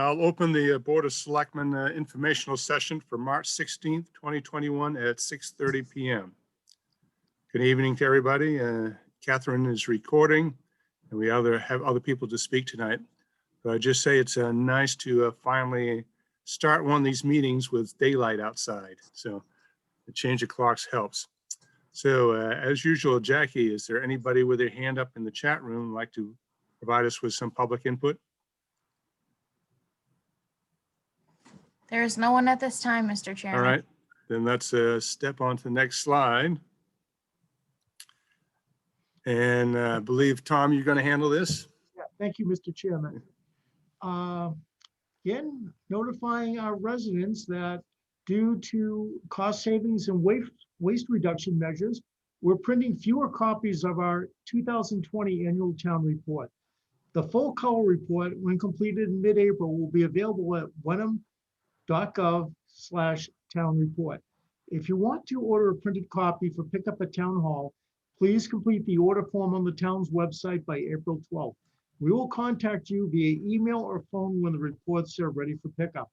I'll open the Board of Selectmen informational session for March 16th, 2021 at 6:30 p.m. Good evening to everybody. Catherine is recording and we have other people to speak tonight. But I just say it's nice to finally start one of these meetings with daylight outside. So the change of clocks helps. So as usual, Jackie, is there anybody with their hand up in the chat room who'd like to provide us with some public input? There is no one at this time, Mr. Chairman. All right, then let's step on to the next slide. And I believe, Tom, you're going to handle this? Yeah, thank you, Mr. Chairman. Again, notifying our residents that due to cost savings and waste reduction measures, we're printing fewer copies of our 2020 annual town report. The full color report, when completed in mid-April, will be available at wenham.gov/town report. If you want to order a printed copy for pickup at Town Hall, please complete the order form on the town's website by April 12th. We will contact you via email or phone when the reports are ready for pickup.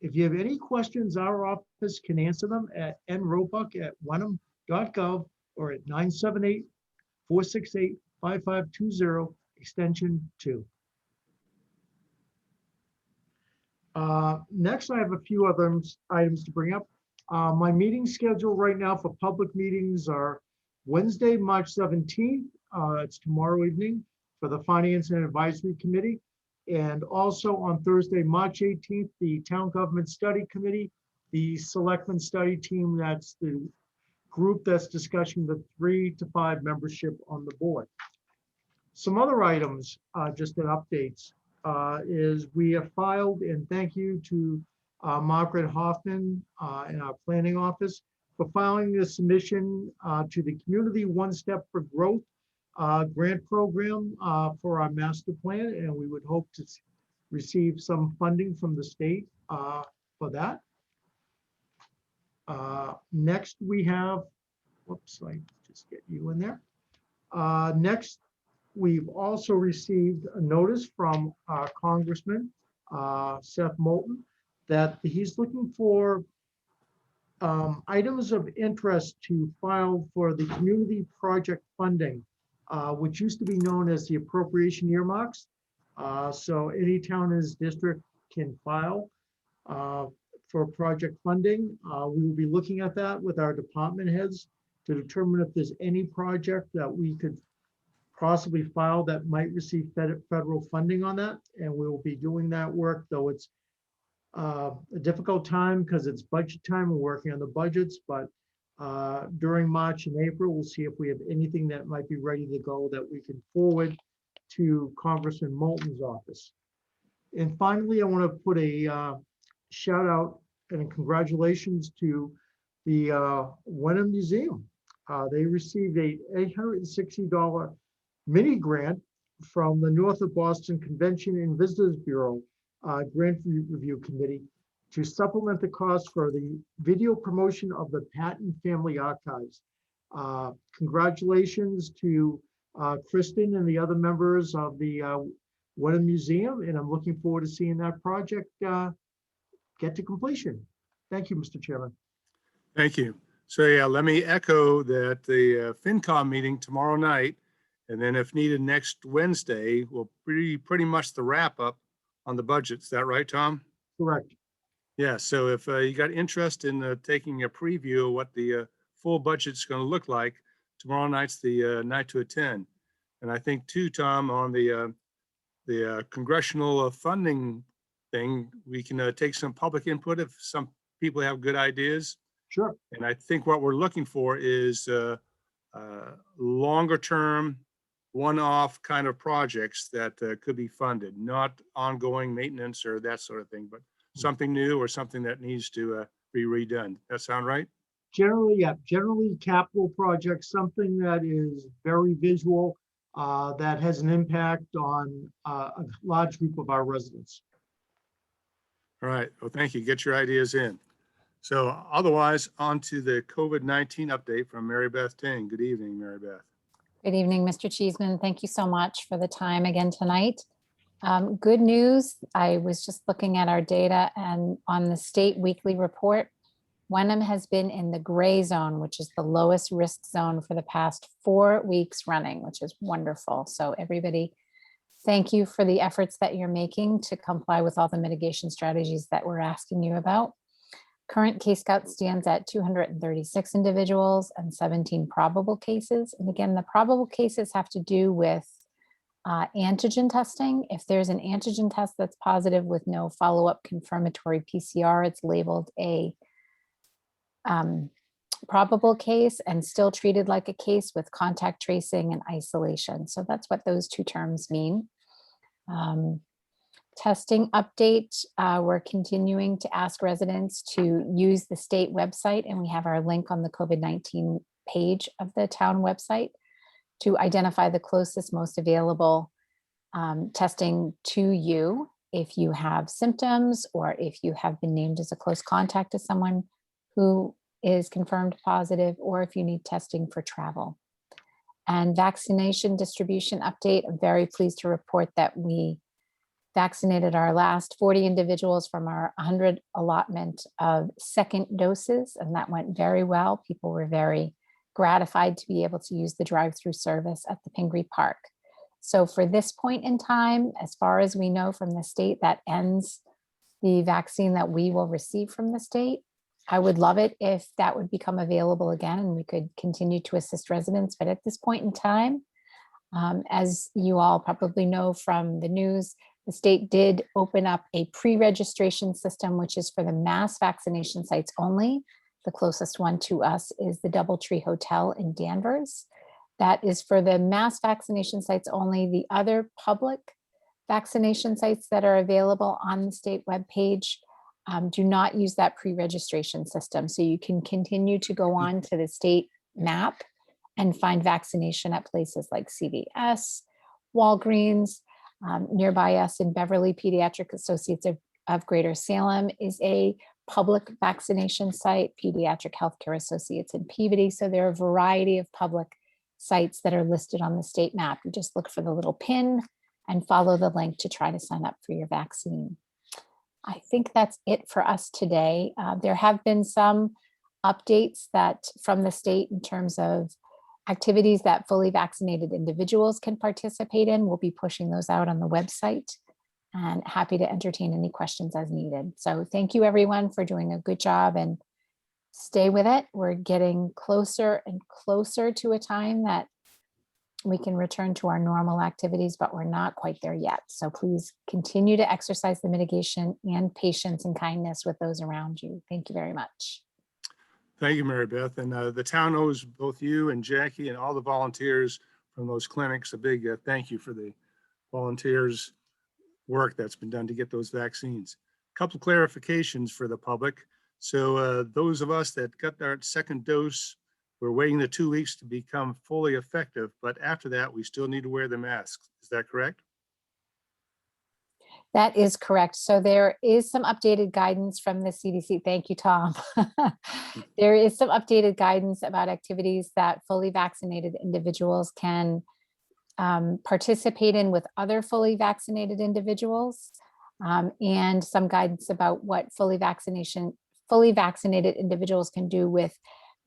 If you have any questions, our office can answer them at nroebuck@wenham.gov or at 978-468-5520, extension 2. Next, I have a few other items to bring up. My meeting schedule right now for public meetings are Wednesday, March 17th. It's tomorrow evening for the Finance and Advisory Committee. And also on Thursday, March 18th, the Town Government Study Committee, the Selectmen Study Team, that's the group that's discussing the 3 to 5 membership on the board. Some other items, just in updates, is we have filed, and thank you to Margaret Hoffman in our planning office for filing the submission to the Community One Step for Growth grant program for our master plan, and we would hope to receive some funding from the state for that. Next, we have, whoops, I just get you in there. Next, we've also received a notice from Congressman Seth Moulton that he's looking for items of interest to file for the community project funding, which used to be known as the appropriation earmarks. So any town in his district can file for project funding. We will be looking at that with our department heads to determine if there's any project that we could possibly file that might receive federal funding on that. And we will be doing that work, though it's a difficult time because it's budget time. We're working on the budgets, but during March and April, we'll see if we have anything that might be ready to go that we can forward to Congressman Moulton's office. And finally, I want to put a shout out and congratulations to the Wenham Museum. They received a $860 mini grant from the North of Boston Convention and Visitors Bureau Grant Review Committee to supplement the cost for the video promotion of the Patton Family Archives. Congratulations to Kristen and the other members of the Wenham Museum, and I'm looking forward to seeing that project get to completion. Thank you, Mr. Chairman. Thank you. So yeah, let me echo that the FinCom meeting tomorrow night, and then if needed next Wednesday, will be pretty much the wrap up on the budget. Is that right, Tom? Correct. Yeah, so if you got interest in taking a preview of what the full budget's going to look like, tomorrow night's the night to attend. And I think too, Tom, on the congressional funding thing, we can take some public input if some people have good ideas. Sure. And I think what we're looking for is longer term, one-off kind of projects that could be funded, not ongoing maintenance or that sort of thing, but something new or something that needs to be redone. That sound right? Generally, yeah. Generally, capital projects, something that is very visual, that has an impact on a large group of our residents. All right. Well, thank you. Get your ideas in. So otherwise, on to the COVID-19 update from Mary Beth Ting. Good evening, Mary Beth. Good evening, Mr. Cheeseman. Thank you so much for the time again tonight. Good news, I was just looking at our data and on the state weekly report, Wenham has been in the gray zone, which is the lowest risk zone for the past 4 weeks running, which is wonderful. So everybody, thank you for the efforts that you're making to comply with all the mitigation strategies that we're asking you about. Current case count stands at 236 individuals and 17 probable cases. And again, the probable cases have to do with antigen testing. If there's an antigen test that's positive with no follow-up confirmatory PCR, it's labeled a probable case and still treated like a case with contact tracing and isolation. So that's what those two terms mean. Testing update, we're continuing to ask residents to use the state website, and we have our link on the COVID-19 page of the town website to identify the closest, most available testing to you if you have symptoms or if you have been named as a close contact to someone who is confirmed positive, or if you need testing for travel. And vaccination distribution update, I'm very pleased to report that we vaccinated our last 40 individuals from our 100 allotment of second doses, and that went very well. People were very gratified to be able to use the drive-through service at the Pingree Park. So for this point in time, as far as we know from the state, that ends the vaccine that we will receive from the state. I would love it if that would become available again and we could continue to assist residents. But at this point in time, as you all probably know from the news, the state did open up a pre-registration system, which is for the mass vaccination sites only. The closest one to us is the DoubleTree Hotel in Danvers. That is for the mass vaccination sites only. The other public vaccination sites that are available on the state webpage do not use that pre-registration system. So you can continue to go on to the state map and find vaccination at places like CVS, Walgreens. Nearby us in Beverly, Pediatric Associates of Greater Salem is a public vaccination site, Pediatric Healthcare Associates in Peabody. So there are a variety of public sites that are listed on the state map. You just look for the little pin and follow the link to try to sign up for your vaccine. I think that's it for us today. There have been some updates that from the state in terms of activities that fully vaccinated individuals can participate in. We'll be pushing those out on the website and happy to entertain any questions as needed. So thank you everyone for doing a good job and stay with it. We're getting closer and closer to a time that we can return to our normal activities, but we're not quite there yet. So please continue to exercise the mitigation and patience and kindness with those around you. Thank you very much. Thank you, Mary Beth. And the town owes both you and Jackie and all the volunteers from those clinics a big thank you for the volunteers' work that's been done to get those vaccines. A couple of clarifications for the public. So those of us that got our second dose, we're waiting the 2 weeks to become fully effective, but after that, we still need to wear the masks. Is that correct? That is correct. So there is some updated guidance from the CDC. Thank you, Tom. There is some updated guidance about activities that fully vaccinated individuals can participate in with other fully vaccinated individuals, and some guidance about what fully vaccinated individuals can do with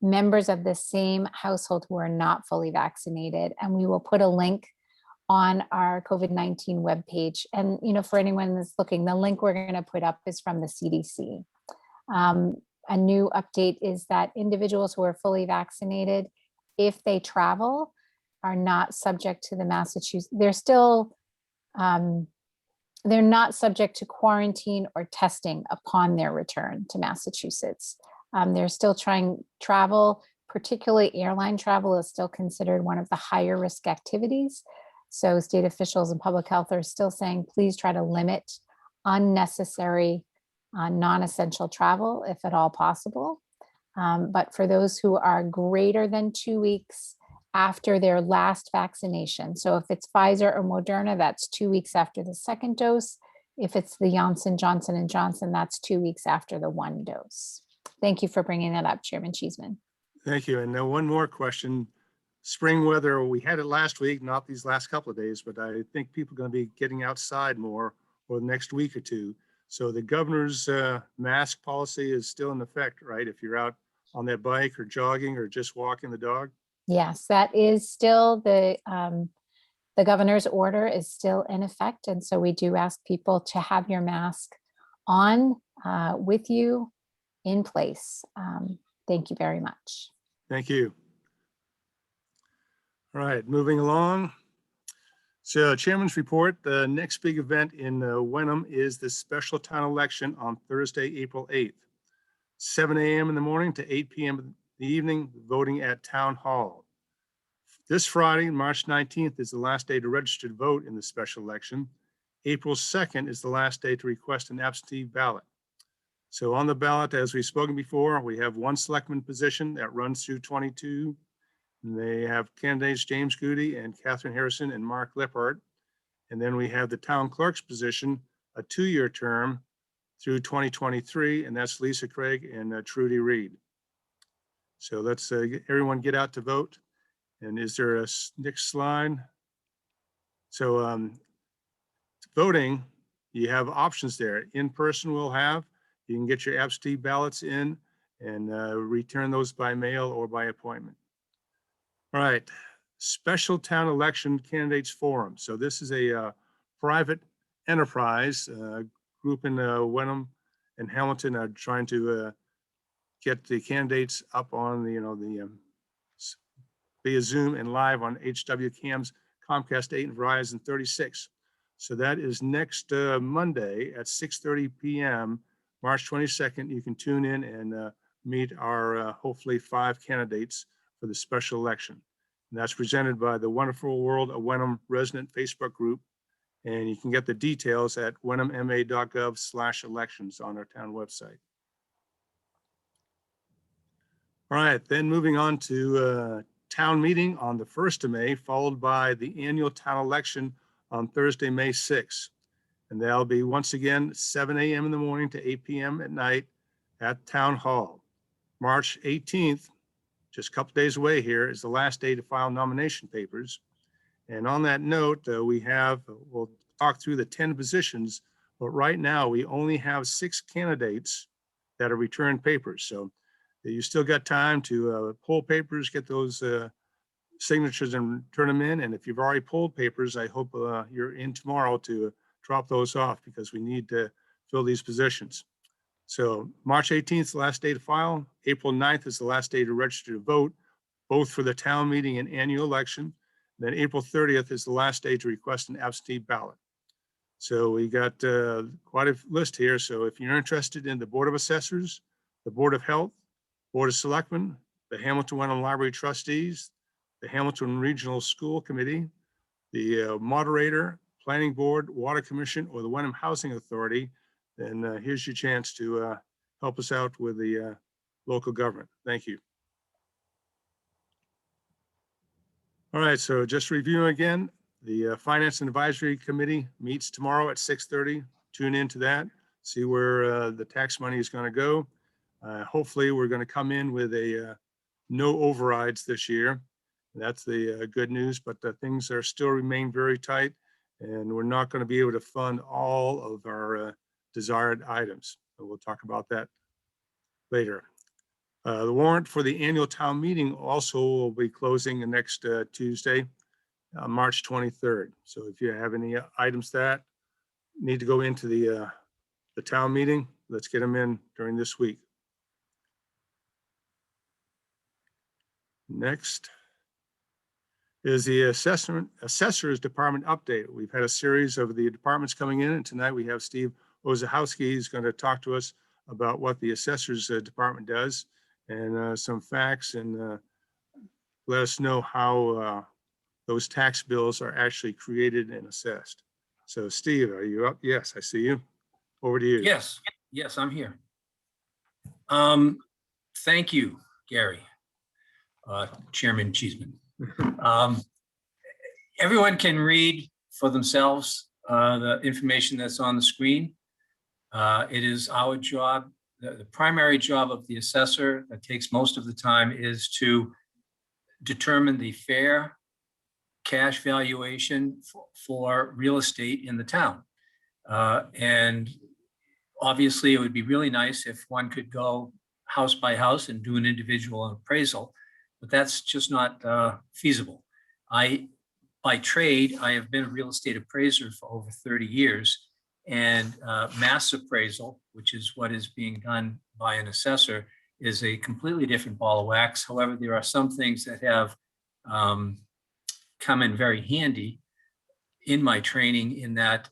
members of the same household who are not fully vaccinated. And we will put a link on our COVID-19 webpage. And, you know, for anyone that's looking, the link we're going to put up is from the CDC. A new update is that individuals who are fully vaccinated, if they travel, are not subject to the Massachusetts, they're not subject to quarantine or testing upon their return to Massachusetts. They're still trying travel, particularly airline travel is still considered one of the higher risk activities. So state officials and public health are still saying, please try to limit unnecessary non-essential travel if at all possible. But for those who are greater than 2 weeks after their last vaccination, so if it's Pfizer or Moderna, that's 2 weeks after the second dose. If it's the Johnson & Johnson, that's 2 weeks after the one dose. Thank you for bringing that up, Chairman Cheeseman. Thank you. And now one more question. spring weather, we had it last week, not these last couple of days, but I think people are going to be getting outside more for the next week or two. So the governor's mask policy is still in effect, right? If you're out on that bike or jogging or just walking the dog. Yes, that is still the governor's order is still in effect. And so we do ask people to have your mask on with you in place. Thank you very much. Thank you. All right, moving along. So Chairman's report, the next big event in Wenham is the special town election on Thursday, April 8th, 7 a.m. in the morning to 8 p.m. in the evening, voting at Town Hall. This Friday, March 19th, is the last day to register to vote in the special election. April 2nd is the last day to request an absentee ballot. So on the ballot, as we've spoken before, we have one selectman position that runs through 22. And they have candidates James Goody and Catherine Harrison and Mark Lippert. And then we have the town clerk's position, a 2-year term through 2023, and that's Lisa Craig and Trudy Reed. So let's everyone get out to vote. And is there a next slide? So voting, you have options there. In person we'll have, you can get your absentee ballots in and return those by mail or by appointment. All right, special town election candidates forum. So this is a private enterprise group in Wenham and Hamilton are trying to get the candidates up on the, via Zoom and live on HW Cams, Comcast 8 and Verizon 36. So that is next Monday at 6:30 p.m., March 22nd. You can tune in and meet our hopefully 5 candidates for the special election. And that's presented by the Wonderful World of Wenham resident Facebook group. And you can get the details at wenhamma.gov/elections on our town website. All right, then moving on to town meeting on the 1st of May, followed by the annual town election on Thursday, May 6th. And that'll be once again, 7 a.m. in the morning to 8 p.m. at night at Town Hall. March 18th, just a couple days away here, is the last day to file nomination papers. And on that note, we'll talk through the 10 positions, but right now we only have 6 candidates that are returned papers. So you still got time to pull papers, get those signatures and turn them in. And if you've already pulled papers, I hope you're in tomorrow to drop those off because we need to fill these positions. So March 18th is the last day to file. April 9th is the last day to register to vote, both for the town meeting and annual election. Then April 30th is the last day to request an absentee ballot. So we got quite a list here. So if you're interested in the Board of Assessors, the Board of Health, Board of Selectmen, the Hamilton Wenham Library Trustees, the Hamilton Regional School Committee, the Moderator, Planning Board, Water Commission, or the Wenham Housing Authority, then here's your chance to help us out with the local government. Thank you. All right, so just review again, the Finance and Advisory Committee meets tomorrow at 6:30. Tune into that, see where the tax money is going to go. Hopefully, we're going to come in with a no overrides this year. That's the good news, but things are still remain very tight, and we're not going to be able to fund all of our desired items. So we'll talk about that later. The warrant for the annual town meeting also will be closing the next Tuesday, March 23rd. So if you have any items that need to go into the town meeting, let's get them in during this week. Next is the assessor's department update. We've had a series of the departments coming in, and tonight we have Steve Ozahowski. He's going to talk to us about what the assessor's department does and some facts and let us know how those tax bills are actually created and assessed. So Steve, are you up? Yes, I see you. Over to you. Yes, I'm here. Thank you, Gary, Chairman Cheeseman. Everyone can read for themselves the information that's on the screen. It is our job, the primary job of the assessor that takes most of the time is to determine the fair cash valuation for real estate in the town. And obviously, it would be really nice if one could go house by house and do an individual appraisal, but that's just not feasible. By trade, I have been a real estate appraiser for over 30 years, and mass appraisal, which is what is being done by an assessor, is a completely different ball of wax. However, there are some things that have come in very handy in my training, in that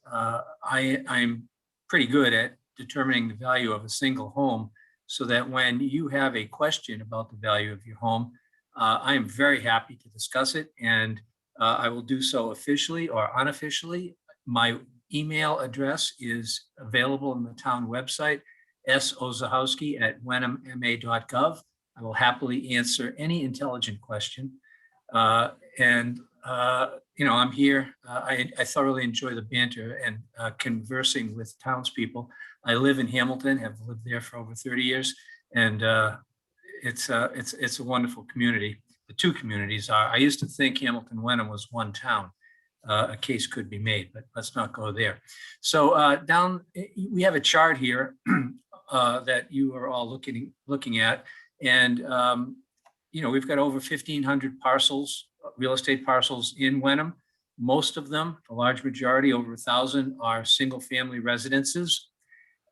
I'm pretty good at determining the value of a single home, so that when you have a question about the value of your home, I am very happy to discuss it, and I will do so officially or unofficially. My email address is available on the town website, sozahowski@wenhamma.gov. I will happily answer any intelligent question. I'm here. I thoroughly enjoy the banter and conversing with townspeople. I live in Hamilton, have lived there for over 30 years, and it's a wonderful community. The two communities are. I used to think Hamilton Wenham was one town. A case could be made, but let's not go there. So we have a chart here that you are all looking at, and we've got over 1,500 parcels, real estate parcels in Wenham. Most of them, the large majority, over 1,000, are single-family residences.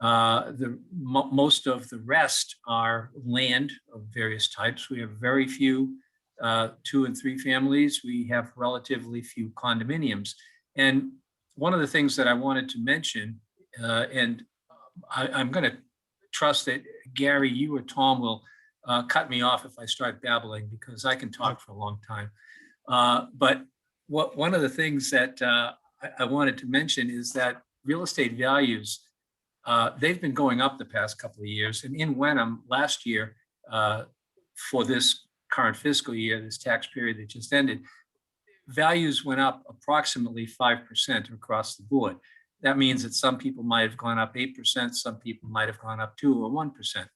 Most of the rest are land of various types. We have very few 2 and 3 families. We have relatively few condominiums. And one of the things that I wanted to mention, and I'm going to trust that Gary, you or Tom will cut me off if I start babbling, because I can talk for a long time. But one of the things that I wanted to mention is that real estate values, they've been going up the past couple of years. And in Wenham last year, for this current fiscal year, this tax period that just ended, values went up approximately 5% across the board. That means that some people might have gone up 8%, some people might have gone up 2 or 1%.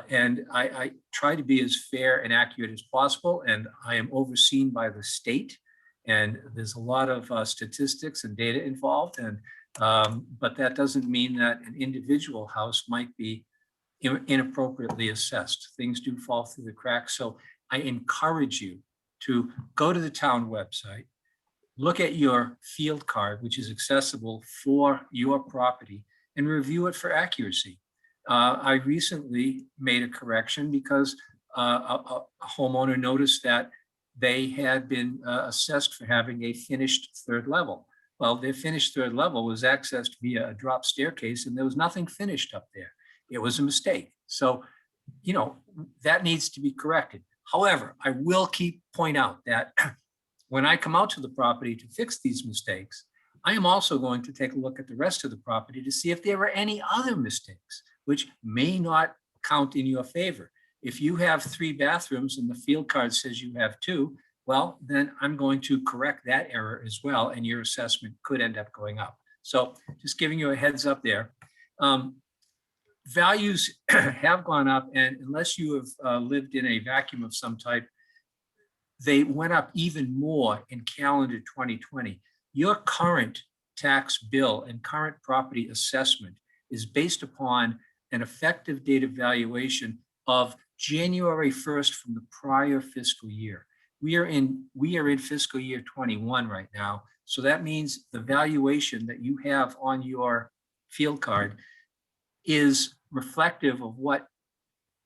And I try to be as fair and accurate as possible, and I am overseen by the state. And there's a lot of statistics and data involved, and but that doesn't mean that an individual house might be inappropriately assessed. Things do fall through the cracks. So I encourage you to go to the town website, look at your field card, which is accessible for your property, and review it for accuracy. I recently made a correction because a homeowner noticed that they had been assessed for having a finished third level. Well, their finished third level was accessed via a drop staircase, and there was nothing finished up there. It was a mistake. So, that needs to be corrected. However, I will point out that when I come out to the property to fix these mistakes, I am also going to take a look at the rest of the property to see if there were any other mistakes, which may not count in your favor. If you have 3 bathrooms and the field card says you have 2, well, then I'm going to correct that error as well, and your assessment could end up going up. So just giving you a heads up there. Values have gone up, and unless you have lived in a vacuum of some type, they went up even more in calendar 2020. Your current tax bill and current property assessment is based upon an effective date of valuation of January 1st from the prior fiscal year. We are in fiscal year 21 right now. So that means the valuation that you have on your field card is reflective of what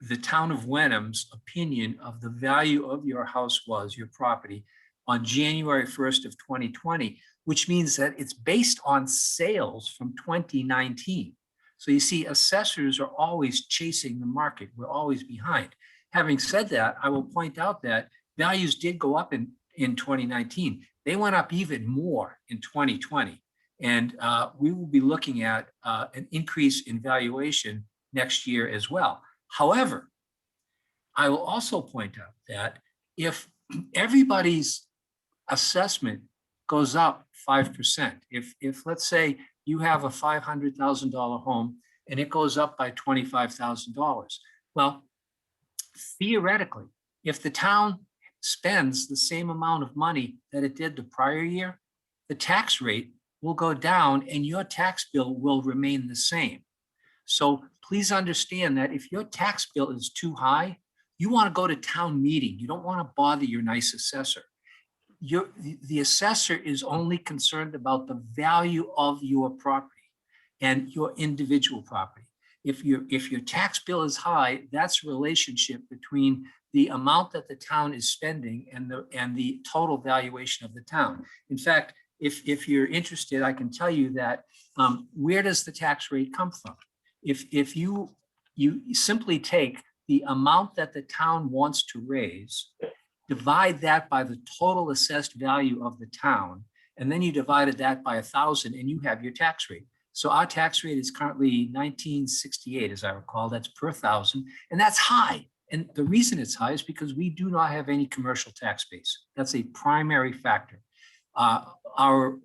the town of Wenham's opinion of the value of your house was, your property, on January 1st of 2020, which means that it's based on sales from 2019. So you see, assessors are always chasing the market. We're always behind. Having said that, I will point out that values did go up in 2019. They went up even more in 2020. And we will be looking at an increase in valuation next year as well. However, I will also point out that if everybody's assessment goes up 5%, if let's say you have a $500,000 home and it goes up by $25,000, well, theoretically, if the town spends the same amount of money that it did the prior year, the tax rate will go down and your tax bill will remain the same. So please understand that if your tax bill is too high, you want to go to town meeting. You don't want to bother your nice assessor. The assessor is only concerned about the value of your property and your individual property. If your tax bill is high, that's a relationship between the amount that the town is spending and the total valuation of the town. In fact, if you're interested, I can tell you that where does the tax rate come from? If you simply take the amount that the town wants to raise, divide that by the total assessed value of the town, and then you divided that by 1,000 and you have your tax rate. So our tax rate is currently 1968, as I recall, that's per 1,000, and that's high. And the reason it's high is because we do not have any commercial tax base. That's a primary factor.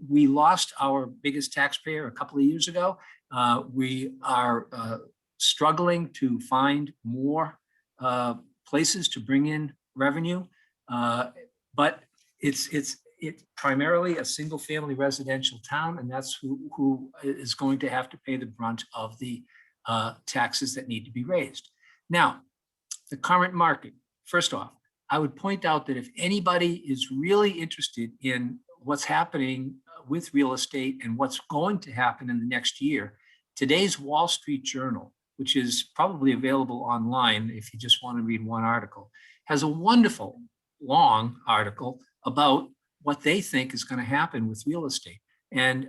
We lost our biggest taxpayer a couple of years ago. We are struggling to find more places to bring in revenue, but it's primarily a single family residential town, and that's who is going to have to pay the brunt of the taxes that need to be raised. Now, the current market, first off, I would point out that if anybody is really interested in what's happening with real estate and what's going to happen in the next year, today's Wall Street Journal, which is probably available online if you just want to read one article, has a wonderful long article about what they think is going to happen with real estate. And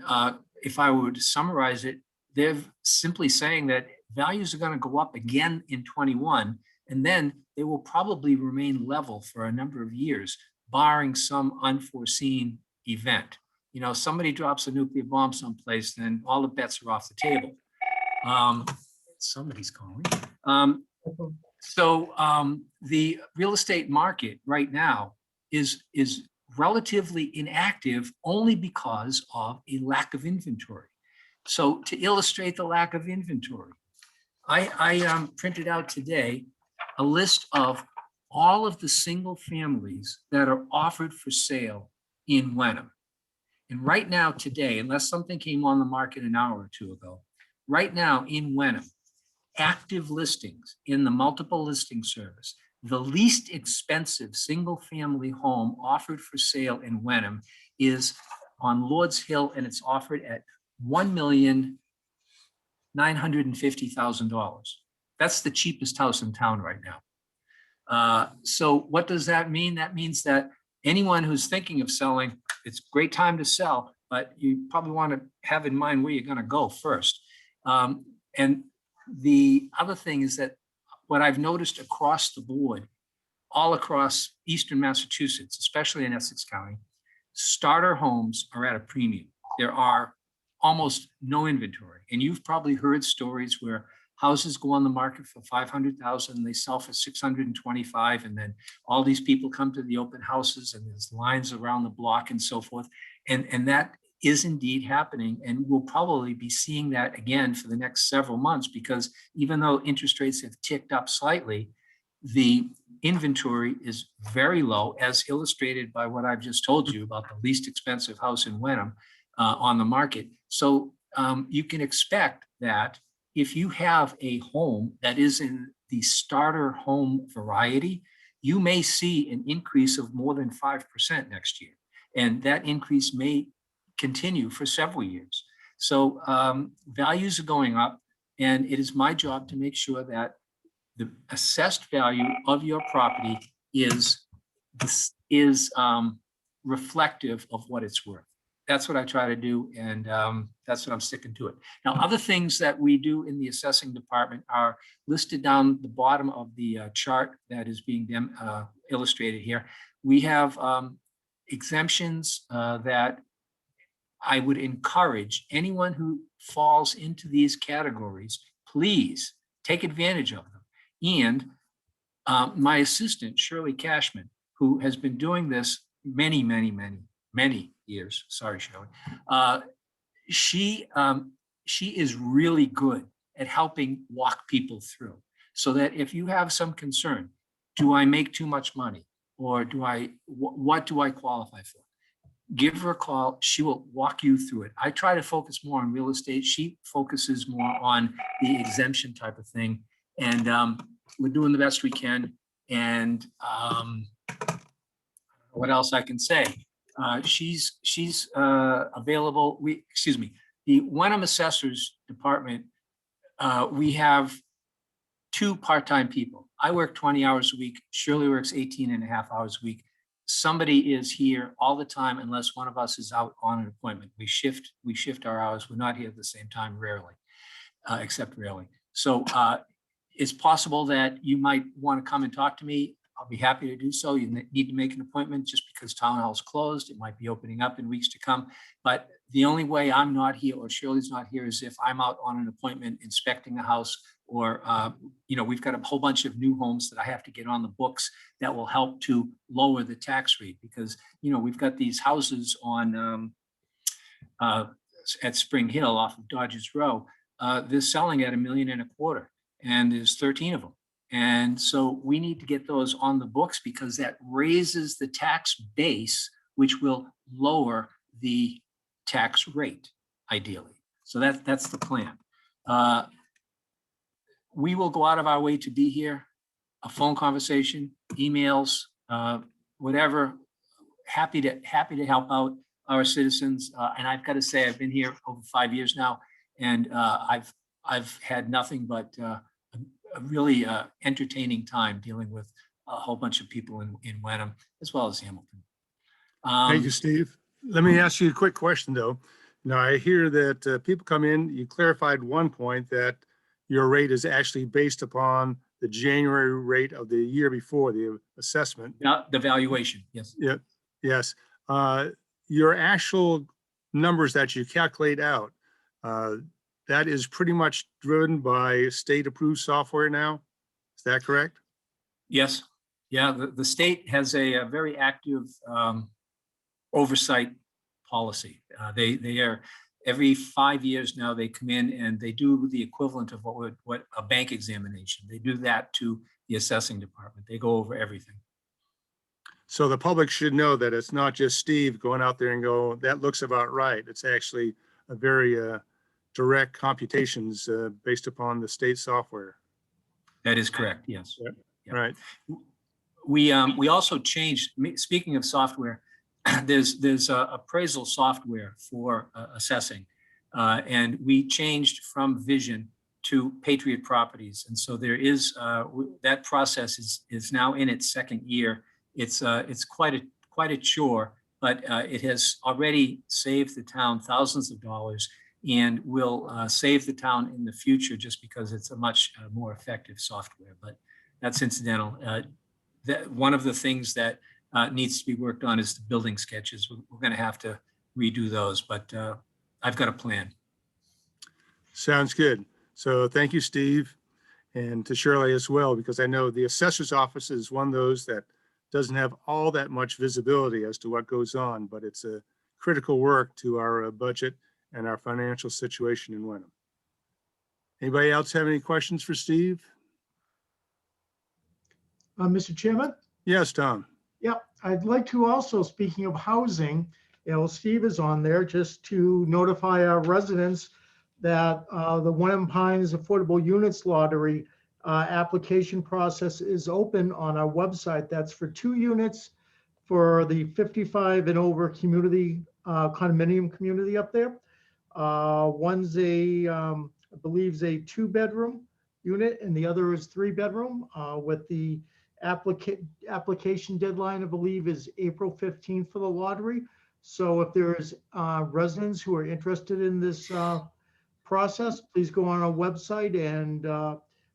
if I were to summarize it, they're simply saying that values are going to go up again in 21, and then they will probably remain level for a number of years, barring some unforeseen event. You know, somebody drops a nuclear bomb someplace, then all the bets are off the table. Somebody's calling. The real estate market right now is relatively inactive only because of a lack of inventory. So to illustrate the lack of inventory, I printed out today a list of all of the single families that are offered for sale in Wenham. And right now today, unless something came on the market an hour or two ago, right now in Wenham, active listings in the multiple listing service, the least expensive single family home offered for sale in Wenham is on Lord's Hill, and it's offered at $1,950,000. That's the cheapest house in town right now. So what does that mean? That means that anyone who's thinking of selling, it's a great time to sell, but you probably want to have in mind where you're going to go first. And the other thing is that what I've noticed across the board, all across Eastern Massachusetts, especially in Essex County, starter homes are at a premium. There are almost no inventory. And you've probably heard stories where houses go on the market for 500,000 and they sell for 625. And then all these people come to the open houses and there's lines around the block and so forth. And that is indeed happening. And we'll probably be seeing that again for the next several months, because even though interest rates have ticked up slightly, the inventory is very low, as illustrated by what I've just told you about the least expensive house in Wenham on the market. So you can expect that if you have a home that is in the starter home variety, you may see an increase of more than 5% next year. And that increase may continue for several years. So values are going up, and it is my job to make sure that the assessed value of your property is reflective of what it's worth. That's what I try to do, and that's what I'm sticking to it. Now, other things that we do in the assessing department are listed down the bottom of the chart that is being illustrated here. We have exemptions that I would encourage anyone who falls into these categories, please take advantage of them. And my assistant, Shirley Cashman, who has been doing this many years. Sorry, Shirley. She is really good at helping walk people through, so that if you have some concern, do I make too much money? or what do I qualify for? Give her a call. She will walk you through it. I try to focus more on real estate. She focuses more on the exemption type of thing. And we're doing the best we can. And what else I can say? She's available. The Wenham Assessors Department, we have 2 part-time people. I work 20 hours a week. Shirley works 18 and a half hours a week. Somebody is here all the time unless one of us is out on an appointment. We shift our hours. We're not here at the same time rarely, except rarely. So it's possible that you might want to come and talk to me. I'll be happy to do so. You need to make an appointment just because town hall is closed. It might be opening up in weeks to come. But the only way I'm not here or Shirley's not here is if I'm out on an appointment inspecting a house, or we've got a whole bunch of new homes that I have to get on the books that will help to lower the tax rate, because we've got these houses on at Spring Hill off of Dodgers Row. They're selling at $1.25 million, and there's 13 of them. And so we need to get those on the books because that raises the tax base, which will lower the tax rate, ideally. So that's the plan. We will go out of our way to be here, a phone conversation, emails, whatever. Happy to help out our citizens. And I've got to say, I've been here over 5 years now, and I've had nothing but a really entertaining time dealing with a whole bunch of people in Wenham as well as Hamilton. Thank you, Steve. Let me ask you a quick question, though. Now, I hear that people come in, you clarified one point that your rate is actually based upon the January rate of the year before the assessment. The valuation, yes. Yeah, yes. Your actual numbers that you calculate out, that is pretty much driven by state-approved software now. Is that correct? Yes. Yeah, the state has a very active oversight policy. They are every 5 years now. They come in and they do the equivalent of what a bank examination. They do that to the assessing department. They go over everything. So the public should know that it's not just Steve going out there and go, that looks about right. It's actually a very direct computations based upon the state software. That is correct. Yes. Yep. Yep. Right. We also changed. Speaking of software, there's appraisal software for assessing, and we changed from Vision to Patriot Properties, and so there is that process is now in its second year. It's quite a chore, but it has already saved the town thousands of dollars, and will save the town in the future just because it's a much more effective software. But that's incidental. That one of the things that needs to be worked on is the building sketches. We're going to have to redo those, but I've got a plan. Sounds good. So thank you, Steve, and to Shirley as well, because I know the assessor's office is one of those that doesn't have all that much visibility as to what goes on, but it's a critical work to our budget and our financial situation in Wenham. Anybody else have any questions for Steve? Mr. Chairman? Yes, Tom. Yeah, I'd like to also, speaking of housing, Steve is on there just to notify our residents that the Wenham Pines Affordable Units Lottery application process is open on our website. That's for 2 units for the 55 and over community, condominium community up there. One's I believe is a 2-bedroom unit, and the other is 3-bedroom with the application deadline, I believe, is April 15th for the lottery. So if there's residents who are interested in this process, please go on our website and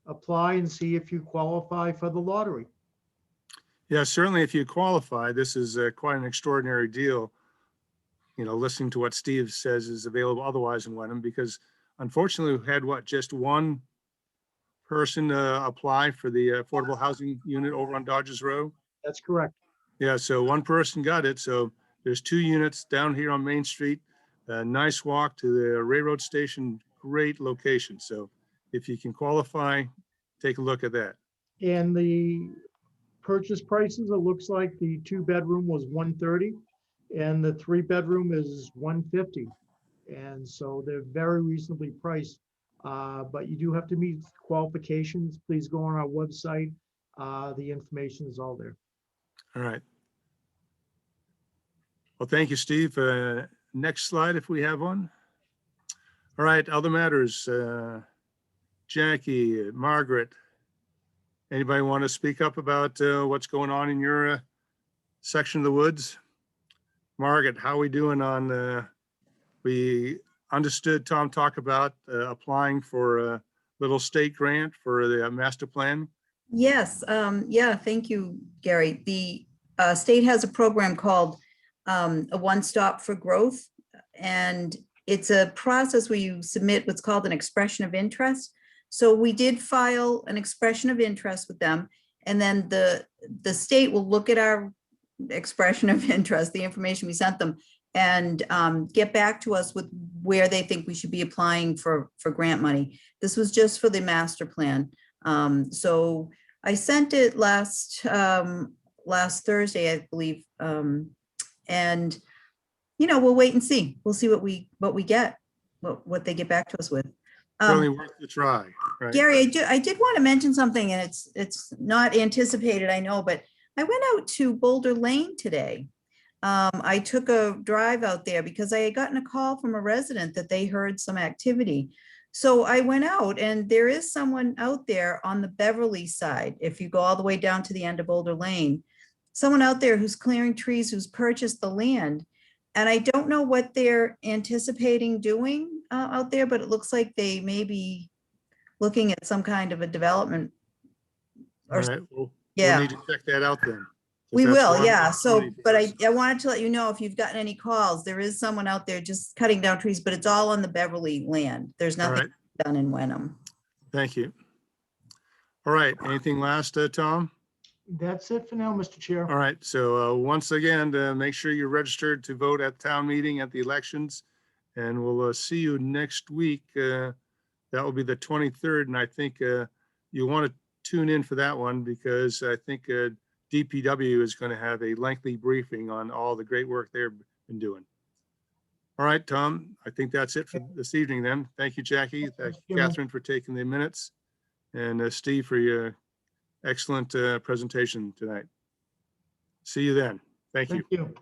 apply and see if you qualify for the lottery. Yeah, certainly if you qualify, this is quite an extraordinary deal. Listening to what Steve says is available otherwise in Wenham, because unfortunately we've had just one person apply for the affordable housing unit over on Dodgers Row. That's correct. Yeah, so one person got it. So there's 2 units down here on Main Street. Nice walk to the railroad station, great location. So if you can qualify, take a look at that. And the purchase prices, it looks like the 2-bedroom was 130 and the 3-bedroom is 150. And so they're very reasonably priced. But you do have to meet qualifications. Please go on our website. The information is all there. All right. Well, thank you, Steve. Next slide, if we have one. All right, other matters. Jackie, Margaret, anybody want to speak up about what's going on in your section of the woods? Margaret, how are we doing on, we understood Tom talk about applying for a little state grant for the master plan. Yes, yeah, thank you, Gary. The state has a program called a one-stop for growth. And it's a process where you submit what's called an expression of interest. So we did file an expression of interest with them. And then the state will look at our expression of interest, the information we sent them, and get back to us with where they think we should be applying for grant money. This was just for the master plan. So I sent it last Thursday, I believe. And, you know, we'll wait and see. We'll see what we get, what they get back to us with. Certainly worth the try, right? Gary, I did want to mention something, and it's not anticipated, I know, but I went out to Boulder Lane today. I took a drive out there because I had gotten a call from a resident that they heard some activity. So I went out, and there is someone out there on the Beverly side. If you go all the way down to the end of Boulder Lane, someone out there who's clearing trees, who's purchased the land. And I don't know what they're anticipating doing out there, but it looks like they may be looking at some kind of a development. All Or right, well, yeah. we'll need to check that out then. 'Cause We that's will, one yeah. So, opportunity for but us. I wanted to let you know if you've gotten any calls, there is someone out there just cutting down trees, but it's all on the Beverly land. There's All nothing right, done in Wenham. thank you. All right, anything last, Tom? That's it for now, Mr. Chair. All right, so once again, make sure you're registered to vote at town meeting at the elections. And we'll see you next week. That will be the 23rd. And I think you want to tune in for that one because I think DPW is going to have a lengthy briefing on all the great work they've been doing. All right, Tom, I think that's it for this evening then. Thank you, Jackie. Thank you, Catherine, for taking the minutes. And Steve, for your excellent presentation tonight. See you then. Thank you. Thank you.